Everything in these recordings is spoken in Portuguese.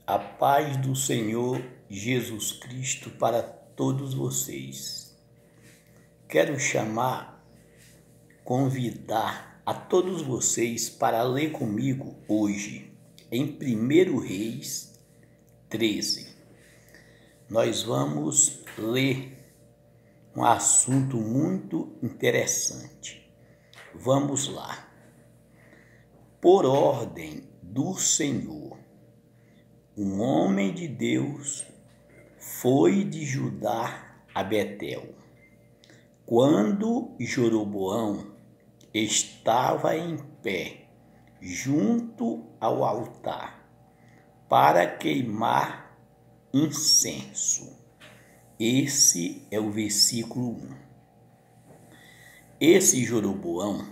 A paz do Senhor Jesus Cristo para todos vocês. Quero convidar a todos vocês para ler comigo hoje em 1 Reis 13. Nós vamos ler um assunto muito interessante. Vamos lá. Por ordem do Senhor, um homem de Deus foi de Judá a Betel, quando Jeroboão estava em pé junto ao altar para queimar incenso. Esse é o versículo 1. Esse Jeroboão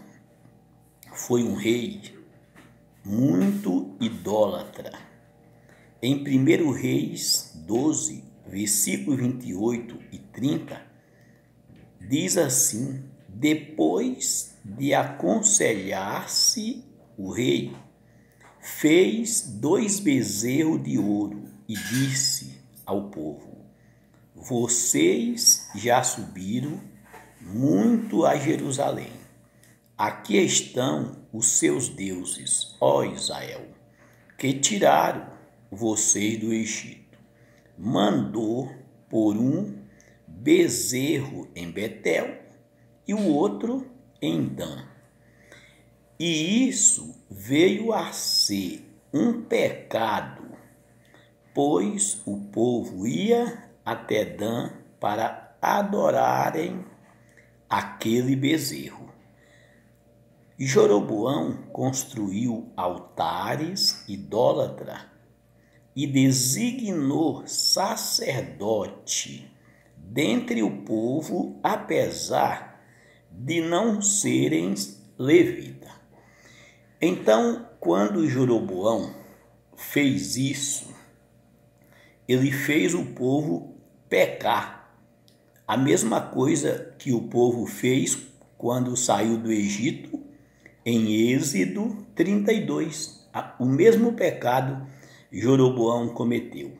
foi um rei muito idólatra. Em 1 Reis 12, versículo 28 e 30, diz assim: depois de aconselhar-se, o rei fez 2 bezerros de ouro e disse ao povo: vocês já subiram muito a Jerusalém. Aqui estão os seus deuses, ó Israel, que tiraram vocês do Egito. Mandou por um bezerro em Betel e o outro em Dan. E isso veio a ser um pecado, pois o povo ia até Dan para adorarem aquele bezerro. Jeroboão construiu altares idólatras e designou sacerdote dentre o povo, apesar de não serem levitas. Então, quando Jeroboão fez isso, ele fez o povo pecar. A mesma coisa que o povo fez quando saiu do Egito, em Êxodo 32. O mesmo pecado Jeroboão cometeu.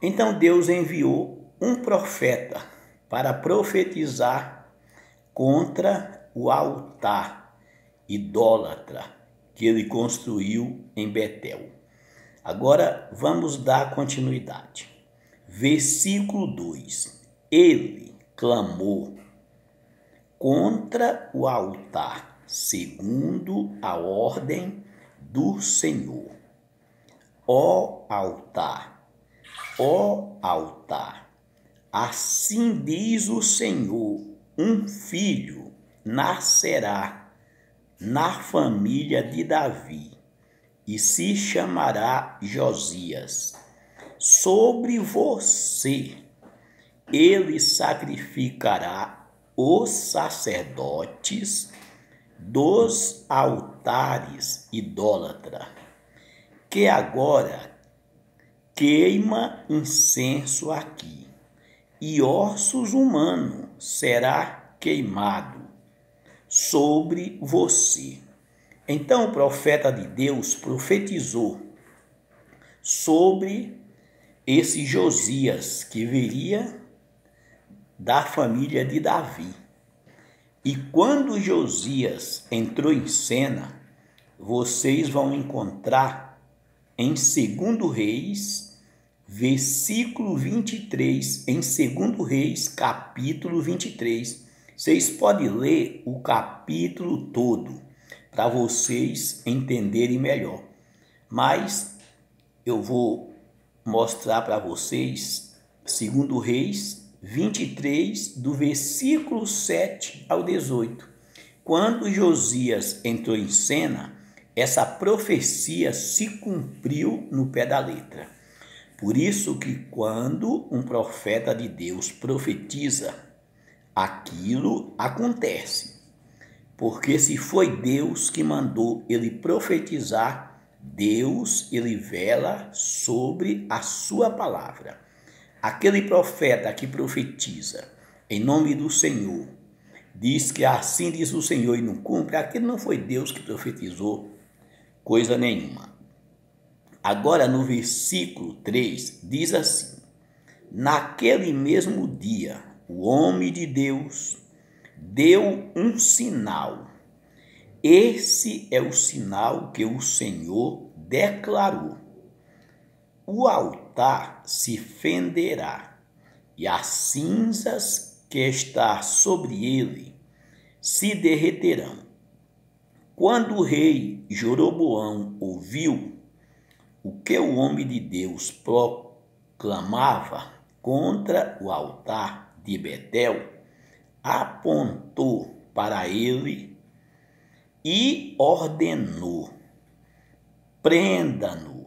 Então Deus enviou um profeta para profetizar contra o altar idólatra que ele construiu em Betel. Agora vamos dar continuidade. Versículo 2. Ele clamou contra o altar, segundo a ordem do Senhor. Ó altar, assim diz o Senhor: um filho nascerá na família de Davi e se chamará Josias. Sobre você ele sacrificará os sacerdotes dos altares idólatras, que agora queima incenso aqui, e ossos humanos será queimado sobre você. Então o profeta de Deus profetizou sobre esse Josias que viria da família de Davi. E quando Josias entrou em cena, vocês vão encontrar em 2 Reis, versículo 23, em 2 Reis, capítulo 23. Vocês podem ler o capítulo todo para vocês entenderem melhor. Mas eu vou mostrar para vocês 2 Reis 23, do versículo 7 ao 18. Quando Josias entrou em cena, essa profecia se cumpriu no pé da letra. Por isso que quando um profeta de Deus profetiza, aquilo acontece. Porque se foi Deus que mandou ele profetizar, Deus, ele vela sobre a sua palavra. Aquele profeta que profetiza em nome do Senhor, diz que assim diz o Senhor e não cumpre, aquele não foi Deus que profetizou coisa nenhuma. Agora no versículo 3 diz assim: naquele mesmo dia, o homem de Deus deu um sinal. Esse é o sinal que o Senhor declarou: o altar se fenderá, e as cinzas que está sobre ele se derreterão. Quando o rei Jeroboão ouviu o que o homem de Deus proclamava contra o altar de Betel, apontou para ele e ordenou: prenda-no.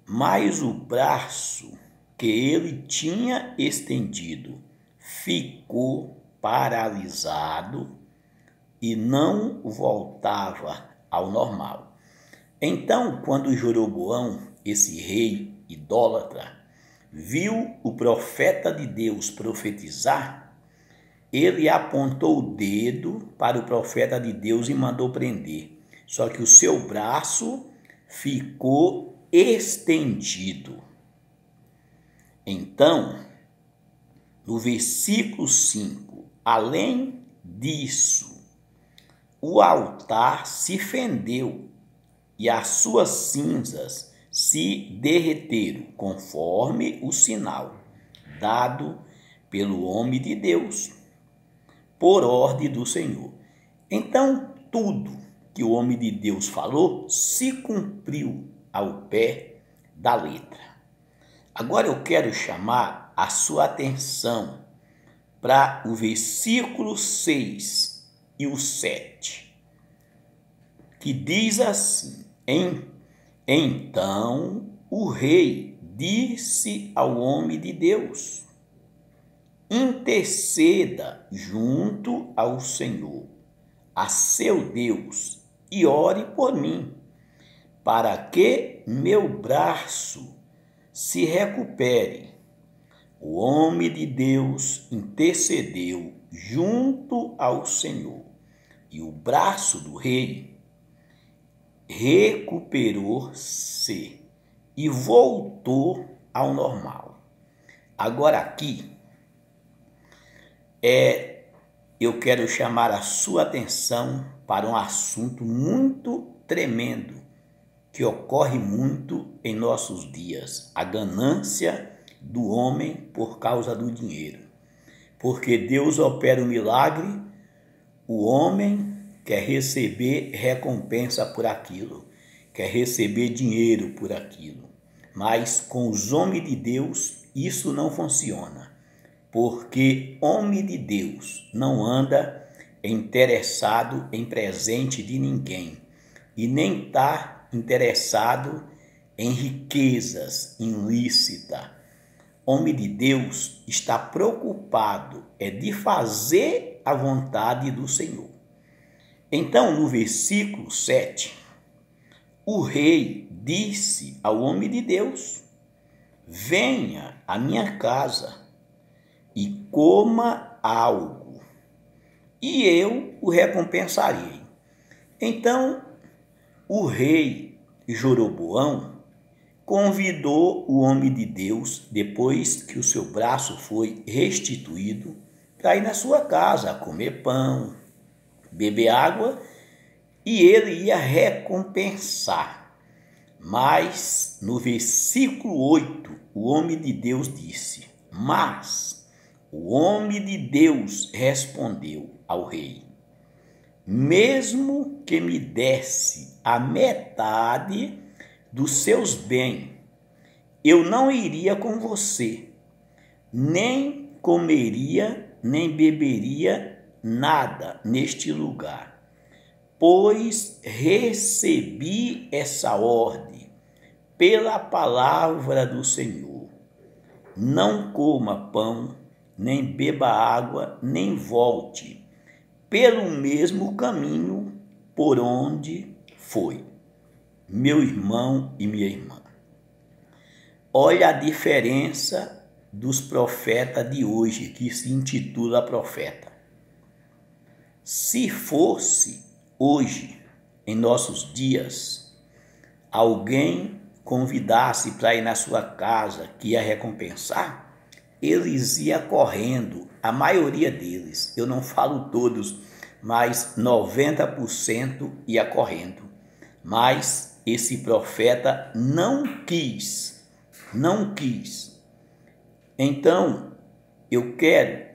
Mas o braço que ele tinha estendido ficou paralisado e não voltava ao normal. Então, quando Jeroboão, esse rei idólatra, viu o profeta de Deus profetizar, ele apontou o dedo para o profeta de Deus e mandou prender. Só que o seu braço ficou estendido. Então, no versículo 5, além disso, o altar se fendeu e as suas cinzas se derreteram, conforme o sinal dado pelo homem de Deus, por ordem do Senhor. Então, tudo que o homem de Deus falou se cumpriu ao pé da letra. Agora eu quero chamar a sua atenção para o versículo 6 e o 7, que diz assim: Então o rei disse ao homem de Deus: interceda junto ao Senhor, a seu Deus, e ore por mim, para que meu braço se recupere. O homem de Deus intercedeu junto ao Senhor, e o braço do rei recuperou-se e voltou ao normal. Agora aqui, eu quero chamar a sua atenção para um assunto muito tremendo que ocorre muito em nossos dias: a ganância do homem por causa do dinheiro. Porque Deus opera o milagre, o homem quer receber recompensa por aquilo, quer receber dinheiro por aquilo. Mas com os homens de Deus isso não funciona, porque homem de Deus não anda interessado em presente de ninguém e nem está interessado em riquezas ilícitas. Homem de Deus está preocupado de fazer a vontade do Senhor. Então, no versículo 7, o rei disse ao homem de Deus: venha à minha casa e coma algo, e eu o recompensarei. Então, o rei Jeroboão convidou o homem de Deus, depois que o seu braço foi restituído, para ir na sua casa, comer pão, beber água, e ele ia recompensar. Mas, no versículo 8, o homem de Deus disse: mas o homem de Deus respondeu ao rei: mesmo que me desse a metade dos seus bens, eu não iria com você, nem comeria, nem beberia nada neste lugar, pois recebi essa ordem pela palavra do Senhor: não coma pão, nem beba água, nem volte pelo mesmo caminho por onde foi. Meu irmão e minha irmã, olha a diferença dos profetas de hoje, que se intitula profeta. Se fosse hoje, em nossos dias, alguém convidasse para ir na sua casa, que ia recompensar, eles iam correndo, a maioria deles, eu não falo todos, mas 90% ia correndo. Mas esse profeta não quis. Então, eu quero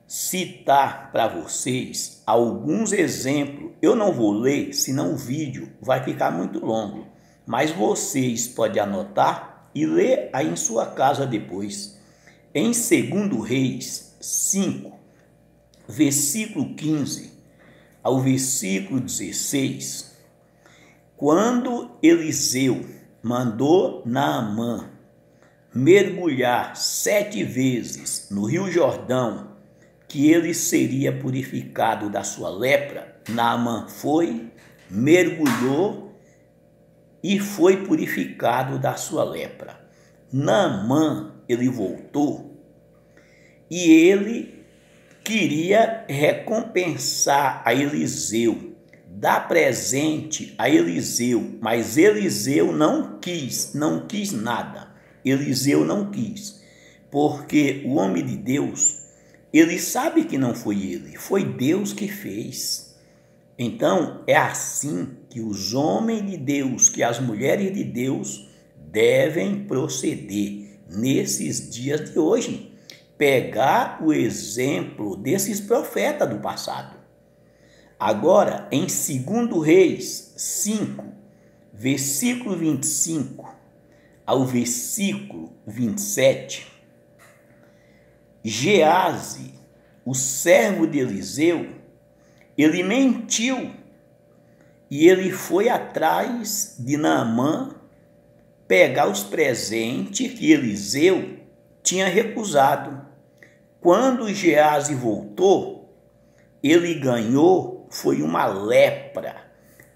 citar para vocês alguns exemplos. Eu não vou ler, senão o vídeo vai ficar muito longo. Mas vocês podem anotar e ler aí em sua casa depois. Em 2 Reis 5, versículo 15 ao versículo 16, quando Eliseu mandou Naamã mergulhar 7 vezes no Rio Jordão, que ele seria purificado da sua lepra, Naamã foi, mergulhou e foi purificado da sua lepra. Naamã, ele voltou e ele queria recompensar a Eliseu, dar presente a Eliseu, mas Eliseu não quis nada. Eliseu não quis, porque o homem de Deus, ele sabe que não foi ele, foi Deus que fez. Então, é assim que os homens de Deus, que as mulheres de Deus devem proceder nesses dias de hoje. Pegar o exemplo desses profetas do passado. Agora, em 2 Reis 5, versículo 25 ao versículo 27, Geazi, o servo de Eliseu, ele mentiu e ele foi atrás de Naamã pegar os presentes que Eliseu tinha recusado. Quando Geazi voltou, ele ganhou, foi uma lepra.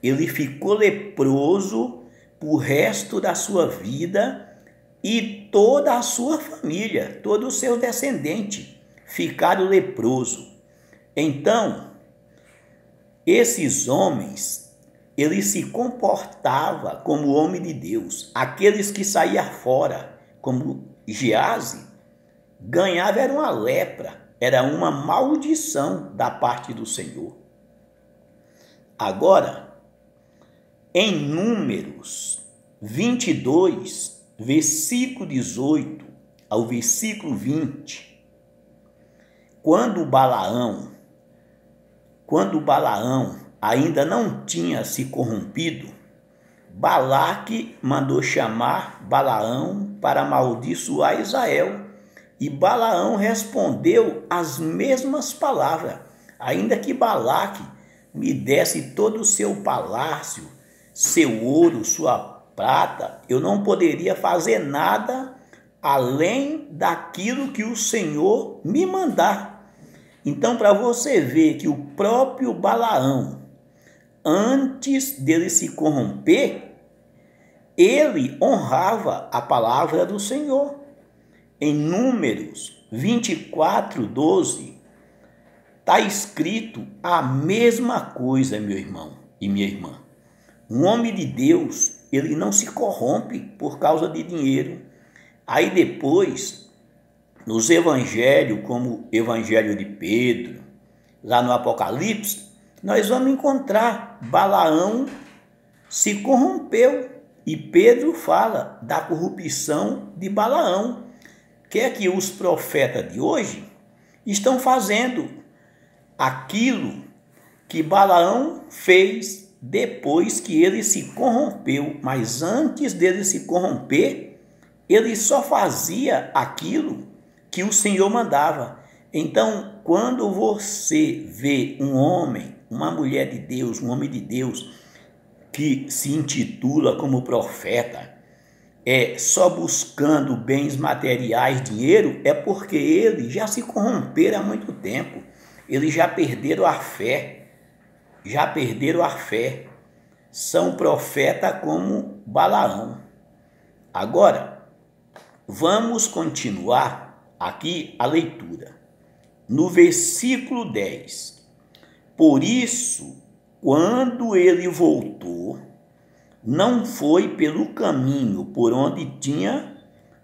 Ele ficou leproso o resto da sua vida e toda a sua família, todos os seus descendentes ficaram leprosos. Então, esses homens, eles se comportavam como homem de Deus. Aqueles que saíam fora, como Geazi, ganhava era uma lepra, era uma maldição da parte do Senhor. Agora, em Números 22, versículo 18 ao versículo 20, quando Balaão ainda não tinha se corrompido, Balaque mandou chamar Balaão para amaldiçoar Israel. E Balaão respondeu as mesmas palavras. Ainda que Balaque me desse todo o seu palácio, seu ouro, sua prata, eu não poderia fazer nada além daquilo que o Senhor me mandar. Então, para você ver que o próprio Balaão, antes dele se corromper, ele honrava a palavra do Senhor. Em Números 24, 12, está escrito a mesma coisa, meu irmão e minha irmã. Um homem de Deus, ele não se corrompe por causa de dinheiro. Aí depois, nos evangelhos, como o evangelho de Pedro, lá no Apocalipse, nós vamos encontrar Balaão se corrompeu. E Pedro fala da corrupção de Balaão. Que é que os profetas de hoje estão fazendo aquilo que Balaão fez depois que ele se corrompeu. Mas antes dele se corromper, ele só fazia aquilo que o Senhor mandava. Então, quando você vê um homem, uma mulher de Deus, um homem de Deus, que se intitula como profeta, só buscando bens materiais, dinheiro, é porque ele já se corromperam há muito tempo. Eles já perderam a fé. São profetas como Balaão. Agora, vamos continuar aqui a leitura. No versículo 10. Por isso, quando ele voltou, não foi pelo caminho por onde tinha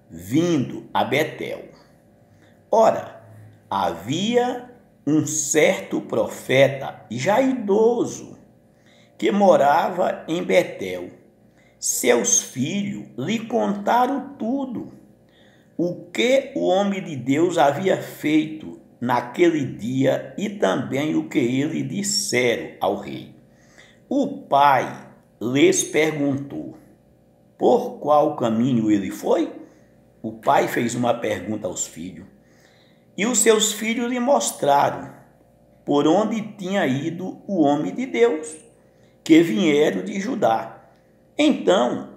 vindo a Betel. Ora, havia um certo profeta já idoso que morava em Betel. Seus filhos lhe contaram tudo, o que o homem de Deus havia feito naquele dia e também o que ele disseram ao rei. O pai lhes perguntou por qual caminho ele foi. O pai fez uma pergunta aos filhos e os seus filhos lhe mostraram por onde tinha ido o homem de Deus, que vieram de Judá. Então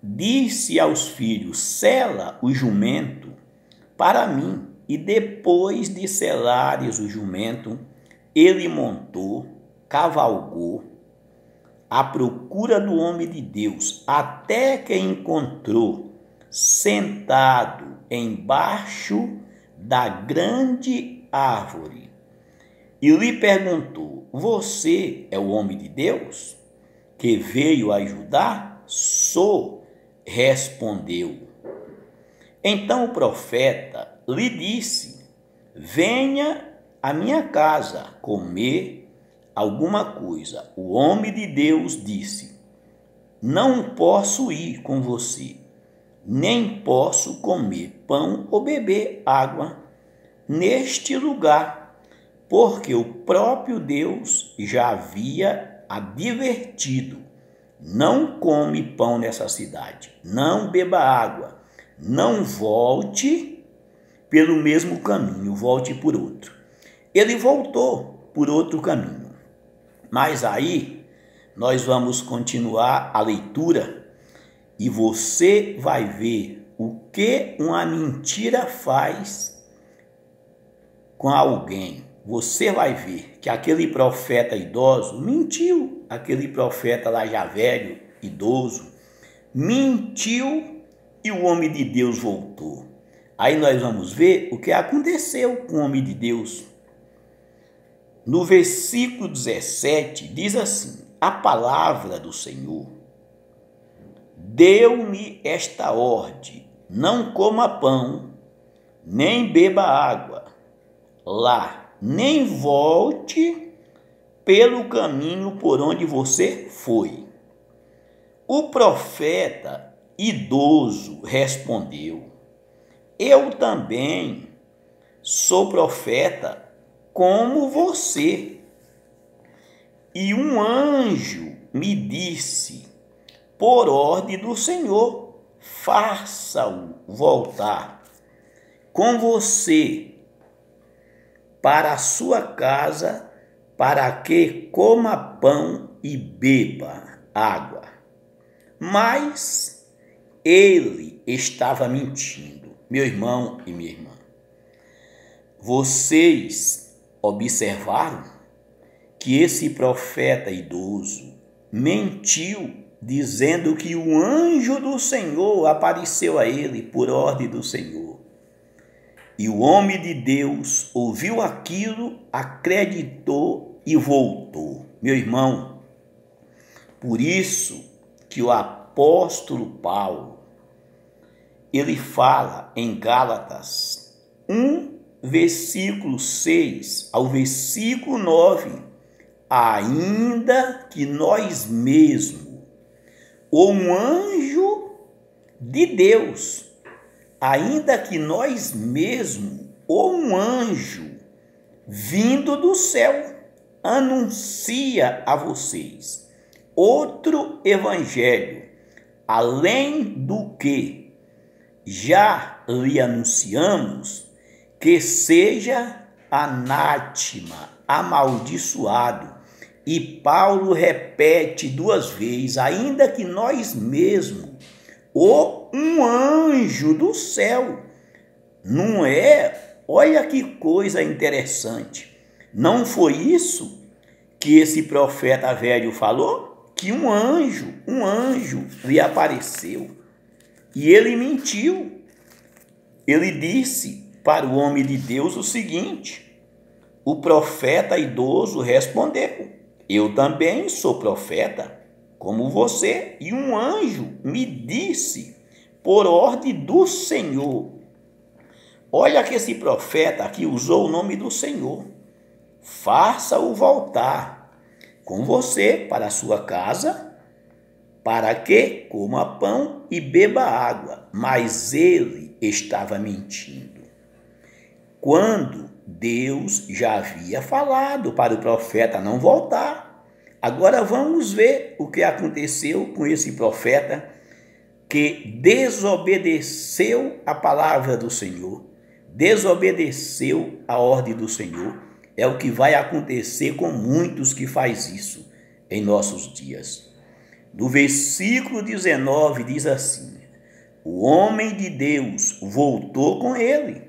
disse aos filhos: sela o jumento para mim. E depois de selares o jumento, ele montou, cavalgou à procura do homem de Deus, até que encontrou sentado embaixo da grande árvore. E lhe perguntou: você é o homem de Deus que veio ajudar? Sou, respondeu. Então o profeta lhe disse: venha à minha casa comer alguma coisa. O homem de Deus disse: não posso ir com você, nem posso comer pão ou beber água neste lugar, porque o próprio Deus já havia advertido: não come pão nessa cidade, não beba água, não volte pelo mesmo caminho, volte por outro. Ele voltou por outro caminho. Mas aí nós vamos continuar a leitura e você vai ver o que uma mentira faz com alguém. Você vai ver que aquele profeta idoso mentiu, aquele profeta lá já velho, idoso, mentiu e o homem de Deus voltou. Aí nós vamos ver o que aconteceu com o homem de Deus. No versículo 17 diz assim: a palavra do Senhor deu-me esta ordem: não coma pão, nem beba água lá, nem volte pelo caminho por onde você foi. O profeta idoso respondeu: eu também sou profeta como você. E um anjo me disse, por ordem do Senhor, faça-o voltar com você para a sua casa, para que coma pão e beba água. Mas ele estava mentindo. Meu irmão e minha irmã, vocês observaram que esse profeta idoso mentiu, dizendo que o anjo do Senhor apareceu a ele por ordem do Senhor. E o homem de Deus ouviu aquilo, acreditou e voltou. Meu irmão, por isso que o apóstolo Paulo, ele fala em Gálatas 1, versículo 6 ao versículo 9, ainda que nós mesmos, ou um anjo de Deus, ainda que nós mesmos, ou um anjo vindo do céu, anuncia a vocês outro evangelho, além do que já lhe anunciamos, que seja anátema, amaldiçoado. E Paulo repete 2 vezes, ainda que nós mesmos, ou um anjo do céu. Não é? Olha que coisa interessante. Não foi isso que esse profeta velho falou? Que um anjo lhe apareceu. E ele mentiu. Ele disse para o homem de Deus o seguinte: o profeta idoso respondeu: eu também sou profeta, como você, e um anjo me disse, por ordem do Senhor. Olha que esse profeta aqui usou o nome do Senhor. Faça-o voltar com você para a sua casa, para que coma pão e beba água. Mas ele estava mentindo, quando Deus já havia falado para o profeta não voltar. Agora vamos ver o que aconteceu com esse profeta que desobedeceu a palavra do Senhor, desobedeceu a ordem do Senhor. É o que vai acontecer com muitos que faz isso em nossos dias. No versículo 19 diz assim: o homem de Deus voltou com ele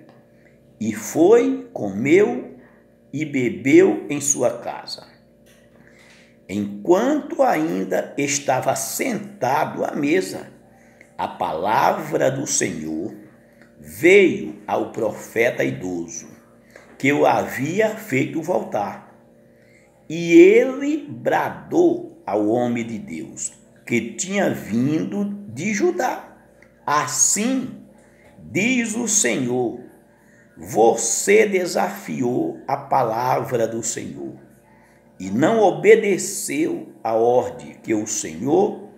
e foi, comeu e bebeu em sua casa. Enquanto ainda estava sentado à mesa, a palavra do Senhor veio ao profeta idoso, que o havia feito voltar. E ele bradou ao homem de Deus, que tinha vindo de Judá: assim diz o Senhor, você desafiou a palavra do Senhor e não obedeceu a ordem que o Senhor,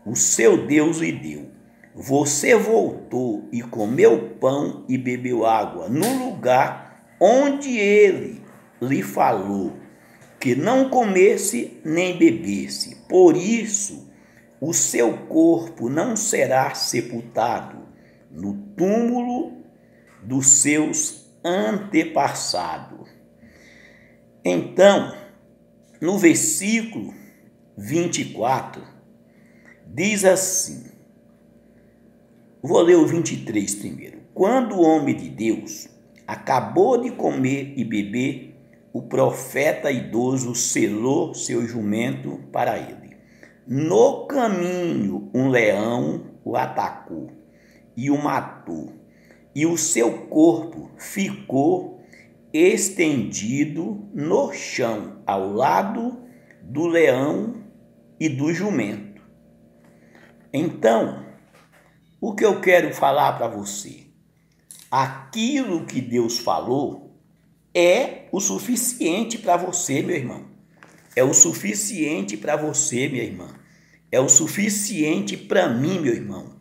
o seu Deus, lhe deu. Você voltou e comeu pão e bebeu água no lugar onde ele lhe falou que não comesse nem bebesse. Por isso, o seu corpo não será sepultado no túmulo dos seus antepassados. Então, no versículo 24, diz assim, vou ler o 23 primeiro. Quando o homem de Deus acabou de comer e beber, o profeta idoso selou seu jumento para ele. No caminho, um leão o atacou e o matou, e o seu corpo ficou estendido no chão, ao lado do leão e do jumento. Então, o que eu quero falar para você? Aquilo que Deus falou é o suficiente para você, meu irmão. É o suficiente para você, minha irmã. É o suficiente para mim, meu irmão.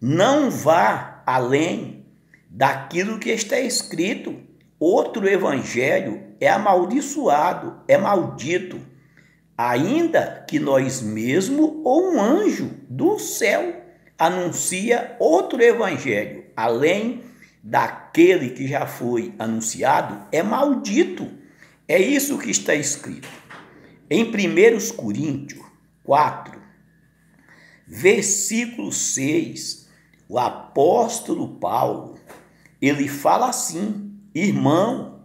Não vá além daquilo que está escrito. Outro evangelho é amaldiçoado, é maldito, ainda que nós mesmo ou um anjo do céu anuncia outro evangelho, além daquele que já foi anunciado, é maldito. É isso que está escrito. Em 1 Coríntios 4, versículo 6, o apóstolo Paulo, ele fala assim: irmão,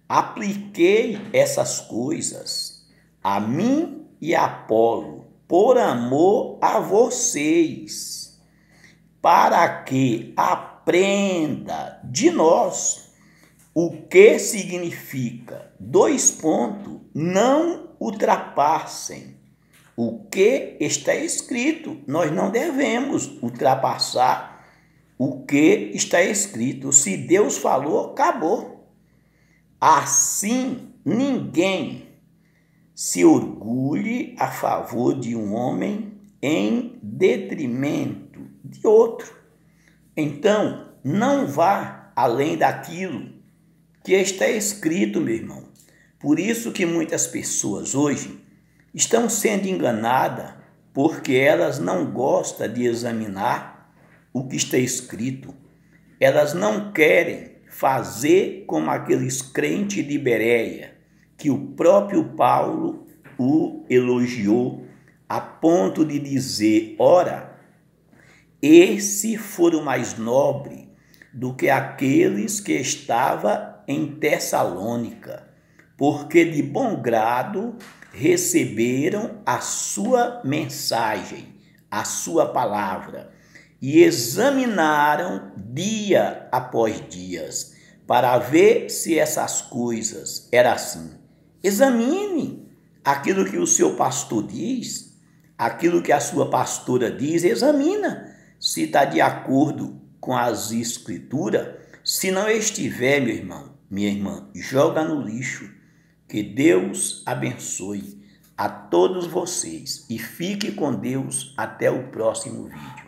apliquei essas coisas a mim e a Apolo por amor a vocês, para que aprenda de nós o que significa, não ultrapassem o que está escrito. Nós não devemos ultrapassar o que está escrito. Se Deus falou, acabou. Assim, ninguém se orgulhe a favor de um homem em detrimento de outro. Então, não vá além daquilo que está escrito, meu irmão. Por isso que muitas pessoas hoje estão sendo enganadas, porque elas não gostam de examinar o que está escrito. Elas não querem fazer como aqueles crentes de Bereia, que o próprio Paulo o elogiou a ponto de dizer: ora, esse fora mais nobre do que aqueles que estavam em Tessalônica, porque de bom grado receberam a sua mensagem, a sua palavra, e examinaram dia após dia, para ver se essas coisas eram assim. Examine aquilo que o seu pastor diz, aquilo que a sua pastora diz, examina se está de acordo com as escrituras. Se não estiver, meu irmão, minha irmã, joga no lixo. Que Deus abençoe a todos vocês e fique com Deus até o próximo vídeo.